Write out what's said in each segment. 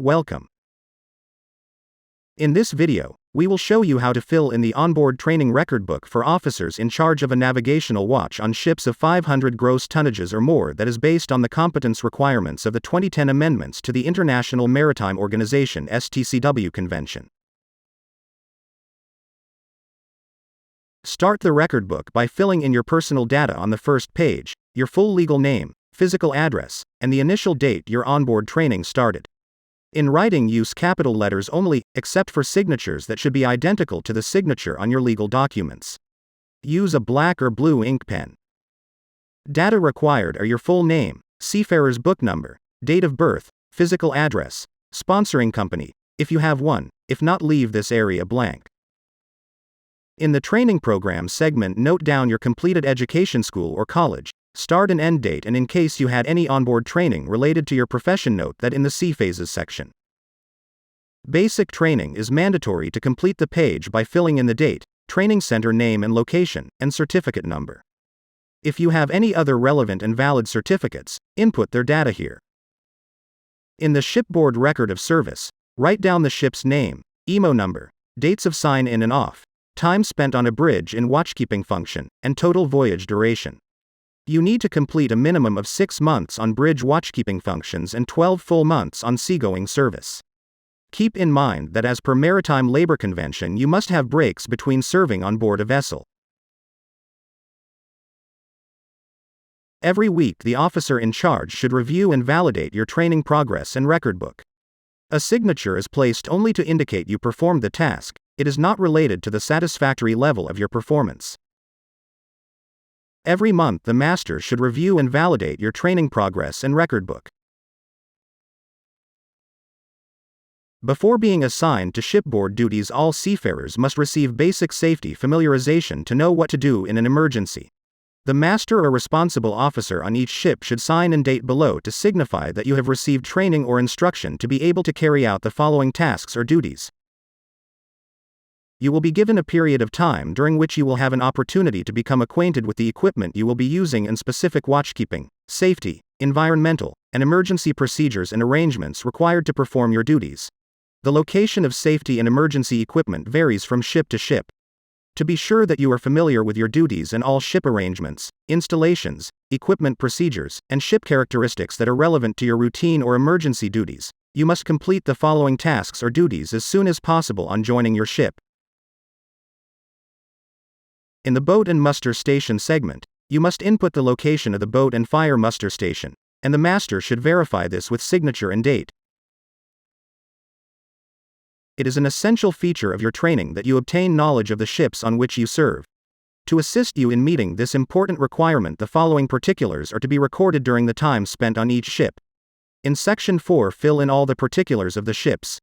welcome. In this video, we will show you how to fill in the onboard training record book for officers in charge of a navigational watch on ships of 500 gross tonnages or more that is based on the competence requirements of the 2010 amendments to the International Maritime Organization (STCW) Convention. Start the record book by filling in your personal data on the first page, your full legal name, physical address, and the initial date your onboard training started. In writing, use capital letters only, except for signatures that should be identical to the signature on your legal documents. Use a black or blue ink pen. Data required are your full name, seafarer's book number, date of birth, physical address, sponsoring company, if you have one. If not, leave this area blank. In the training program segment, note down your completed education, school or college, start and end date, and in case you had any onboard training related to your profession, note that in the C phases section. Basic training is mandatory to complete the page by filling in the date, training center name and location, and certificate number. If you have any other relevant and valid certificates, input their data here. In the shipboard record of service, write down the ship's name, IMO number, dates of sign in and off, time spent on a bridge in watchkeeping function, and total voyage duration. You need to complete a minimum of 6 months on bridge watchkeeping functions and 12 full months on seagoing service. Keep in mind that as per Maritime Labor Convention, you must have breaks between serving on board a vessel. Every week, the officer in charge should review and validate your training progress and record book. A signature is placed only to indicate you performed the task. It is not related to the satisfactory level of your performance. Every month, the master should review and validate your training progress and record book. Before being assigned to shipboard duties, all seafarers must receive basic safety familiarization to know what to do in an emergency. The master or responsible officer on each ship should sign and date below to signify that you have received training or instruction to be able to carry out the following tasks or duties. You will be given a period of time during which you will have an opportunity to become acquainted with the equipment you will be using and specific watchkeeping, safety, environmental, and emergency procedures and arrangements required to perform your duties. The location of safety and emergency equipment varies from ship to ship. To be sure that you are familiar with your duties and all ship arrangements, installations, equipment procedures, and ship characteristics that are relevant to your routine or emergency duties, you must complete the following tasks or duties as soon as possible on joining your ship. In the boat and muster station segment, you must input the location of the boat and fire muster station, and the master should verify this with signature and date. It is an essential feature of your training that you obtain knowledge of the ships on which you serve. To assist you in meeting this important requirement, the following particulars are to be recorded during the time spent on each ship. In Section 4, fill in all the particulars of the ships.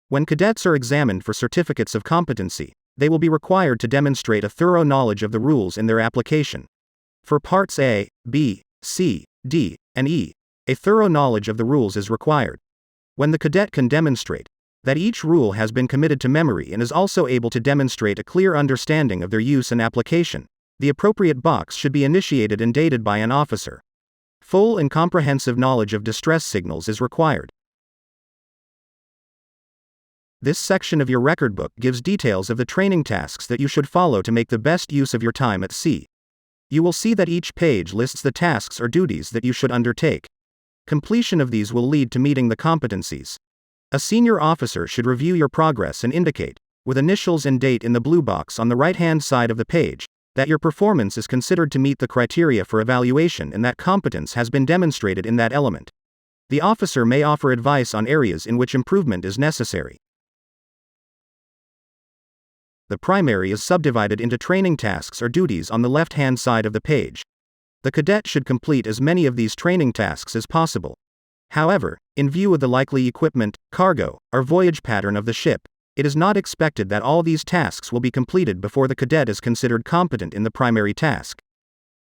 When cadets are examined for certificates of competency, they will be required to demonstrate a thorough knowledge of the rules in their application. For Parts A, B, C, D, and E, a thorough knowledge of the rules is required. When the cadet can demonstrate that each rule has been committed to memory and is also able to demonstrate a clear understanding of their use and application, the appropriate box should be initiated and dated by an officer. Full and comprehensive knowledge of distress signals is required. This section of your record book gives details of the training tasks that you should follow to make the best use of your time at sea. You will see that each page lists the tasks or duties that you should undertake. Completion of these will lead to meeting the competencies. A senior officer should review your progress and indicate, with initials and date in the blue box on the right-hand side of the page, that your performance is considered to meet the criteria for evaluation and that competence has been demonstrated in that element. The officer may offer advice on areas in which improvement is necessary. The primary is subdivided into training tasks or duties on the left-hand side of the page. The cadet should complete as many of these training tasks as possible. However, in view of the likely equipment, cargo, or voyage pattern of the ship, it is not expected that all these tasks will be completed before the cadet is considered competent in the primary task.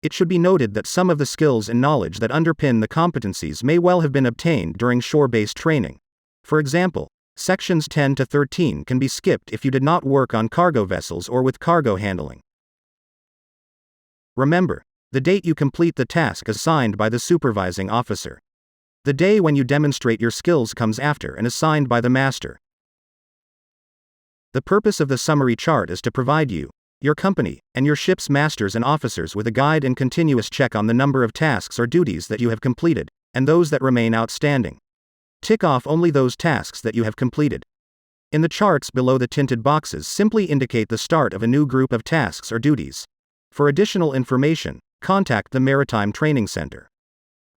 It should be noted that some of the skills and knowledge that underpin the competencies may well have been obtained during shore-based training. For example, Sections 10 to 13 can be skipped if you did not work on cargo vessels or with cargo handling. Remember, the date you complete the task is signed by the supervising officer. The day when you demonstrate your skills comes after and is signed by the master. The purpose of the summary chart is to provide you, your company, and your ship's masters and officers with a guide and continuous check on the number of tasks or duties that you have completed, and those that remain outstanding. Tick off only those tasks that you have completed. In the charts below the tinted boxes simply indicate the start of a new group of tasks or duties. For additional information, contact the Maritime Training Center.